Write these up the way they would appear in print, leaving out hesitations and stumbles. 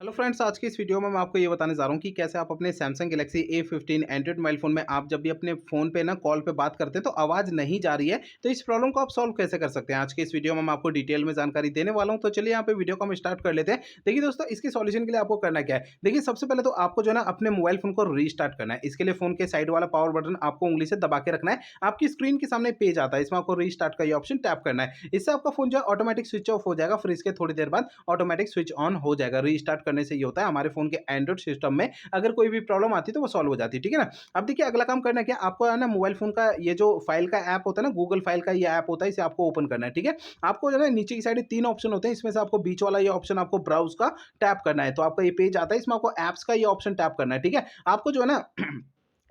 Hello friends, आज की इस वीडियो में मैं आपको ये बताने जा रहा हूँ कि कैसे आप अपने Samsung Galaxy A15 Android mobile phone में आप जब भी अपने फ़ोन पे ना कॉल पे बात करते हैं तो आवाज़ नहीं जा रही है, तो इस प्रॉब्लम को आप सॉल्व कैसे कर सकते हैं। आज की इस वीडियो में मैं आपको डिटेल में जानकारी देने वाला हूँ, तो चलिए यहाँ पे वीडियो को हम स्टार्ट कर लेते हैं। देखिए दोस्तों, इसके सॉल्यूशन के लिए आपको करना क्या है। देखिए, सबसे पहले तो आपको जो है ना अपने मोबाइल फ़ोन को रीस्टार्ट करना है। इसके लिए फ़ोन के साइड वाला पावर बटन आपको उँगली से दबा के रखना है। आपकी स्क्रीन के सामने पेज आता है, इसमें आपको रीस्टार्ट का ये ऑप्शन टैप करना है। इससे आपका फ़ोन जो है ऑटोमेटिक स्विच ऑफ हो जाएगा, फिर इसके थोड़ी देर बाद ऑटोमेटिक स्विच ऑन हो जाएगा। रीस्टार्ट करने से ये होता है, हमारे फ़ोन के एंड्रॉइड सिस्टम में अगर कोई भी प्रॉब्लम आती है तो वो सॉल्व हो जाती है, ठीक है ना। अब देखिए, अगला काम करना है क्या, आपको है ना मोबाइल फ़ोन का ये जो फाइल का ऐप होता है ना, गूगल फाइल का ये ऐप होता है, इसे आपको ओपन करना है, ठीक है। आपको जो है ना नीचे की साइड 3 ऑप्शन होते हैं, इसमें से आपको बीच वाला ये ऑप्शन आपको ब्राउज़ का टैप करना है। तो आपका ये पेज आता है, इसमें आपको ऐप्स का ये ऑप्शन टैप करना है, ठीक है। आपको जो है ना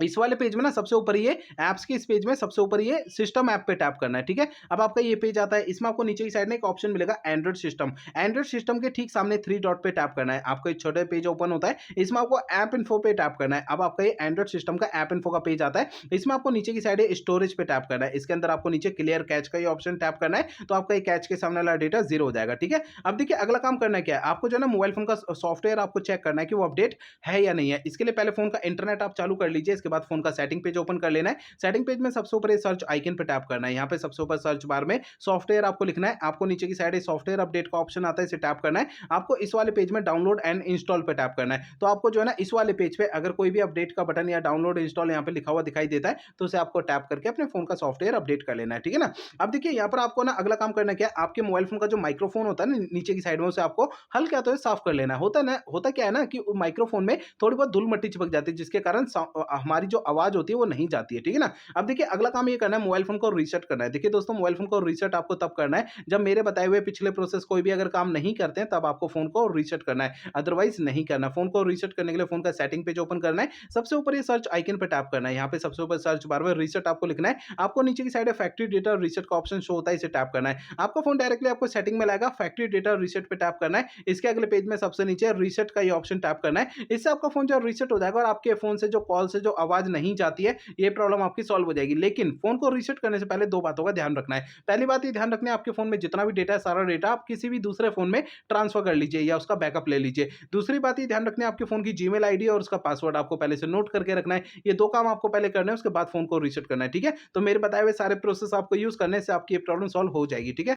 इस वाले पेज में ना सबसे ऊपर ये ऐप्स के इस पेज में सबसे ऊपर ये सिस्टम ऐप पे टैप करना है, ठीक है। अब आपका ये पेज आता है, इसमें आपको नीचे की साइड में एक ऑप्शन मिलेगा एंड्रॉइड सिस्टम। एंड्रॉइड सिस्टम के ठीक सामने 3 डॉट पे टैप करना है। आपको एक छोटा पेज ओपन होता है, इसमें आपको ऐप इन्फो पे टैप करना है। अब आपका ये एंड्रॉइड सिस्टम का ऐप इन्फो का पेज आता है, इसमें आपको नीचे की साइड स्टोरेज पे टैप करना है। इसके अंदर आपको नीचे क्लियर कैच का ये ऑप्शन टैप करना है, तो आपका ये कैच के सामने वाला डेटा जीरो हो जाएगा, ठीक है। अब देखिए, अगला काम करना क्या है, आपको जो है ना मोबाइल फोन का सॉफ्टवेयर आपको चेक करना है कि वो अपडेट है या नहीं है। इसके लिए पहले फोन का इंटरनेट आप चालू कर लीजिए, इसके बाद फोन का सेटिंग पेज ओपन कर लेना है। सेटिंग पेज में सबसे ऊपर ये सर्च आइकन पे टैप करना है। यहाँ पे सबसे ऊपर सर्च बार में सॉफ्टवेयर आपको लिखना है। आपको नीचे की साइड सॉफ्टवेयर अपडेट का ऑप्शन आता है, इसे टैप करना है। आपको इस वाले पेज में डाउनलोड एंड इंस्टॉल पे टैप करना है। तो आपको जो है ना इस वाले पेज पे अगर कोई भी अपडेट का बटन या डाउनलोड इंस्टॉल यहाँ पे लिखा हुआ दिखाई देता है, तो उसे आपको टैप करके अपने फोन का सॉफ्टवेयर अपडेट कर लेना है, ठीक है ना। अब देखिए, यहाँ पर आपको ना अगला काम करना क्या है, आपके मोबाइल फोन का जो माइक्रोफोन होता है ना नीचे की साइड में, उसे आपको हल्का तो साफ कर लेना है। होता क्या है ना कि माइक्रोफोन में थोड़ी बहुत धूल मट्टी चिपक जाती है, जिसके कारण हमारी जो आवाज होती है वो नहीं जाती है, ठीक है ना। अब देखिए, अगला काम ये करना है, मोबाइल फोन को रीसेट करना है। देखिए दोस्तों, मोबाइल फोन को रीसेट आपको तब करना है जब मेरे बताए हुए पिछले प्रोसेस कोई भी अगर काम नहीं करते हैं, तब आपको फोन को रीसेट करना है, अदरवाइज नहीं करना। फोन को रीसेट करने के लिए फोन का सेटिंग पेज ओपन करना है, सबसे ऊपर ये सर्च आइकन पे टैप करना है। यहाँ पे सबसे ऊपर सर्च बार में रीसेट आपको लिखना है। आपको नीचे की साइड फैक्ट्री डेटा रीसेट का ऑप्शन शो होता है, इसे टैप करना है। आपका फोन डायरेक्टली आपको सेटिंग में लाएगा, फैक्ट्री डेटा रीसेट पे टैप करना है। इसके अगले पेज में सबसे नीचे रीसेट का ये ऑप्शन टैप करना है। इससे आपका फोन जो रीसेट हो जाएगा और आपके फोन से जो कॉल से जो आवाज नहीं जाती है, ये प्रॉब्लम आपकी सॉल्व हो जाएगी। लेकिन फोन को रीसेट करने से पहले 2 बातों का ध्यान रखना है। पहली बात ये ध्यान रखना है, आपके फोन में जितना भी डेटा है, सारा डेटा आप किसी भी दूसरे फोन में ट्रांसफर कर लीजिए या उसका बैकअप ले लीजिए। दूसरी बात ये ध्यान रखना है, आपके फोन की जीमेल आईडी और उसका पासवर्ड आपको पहले से नोट करके रखना है। ये 2 काम आपको पहले करना है, उसके बाद फोन को रीसेट करना है, ठीक है। तो मेरे बताए हुए सारे प्रोसेस आपको यूज करने से आपकी ये प्रॉब्लम सॉल्व हो जाएगी, ठीक है।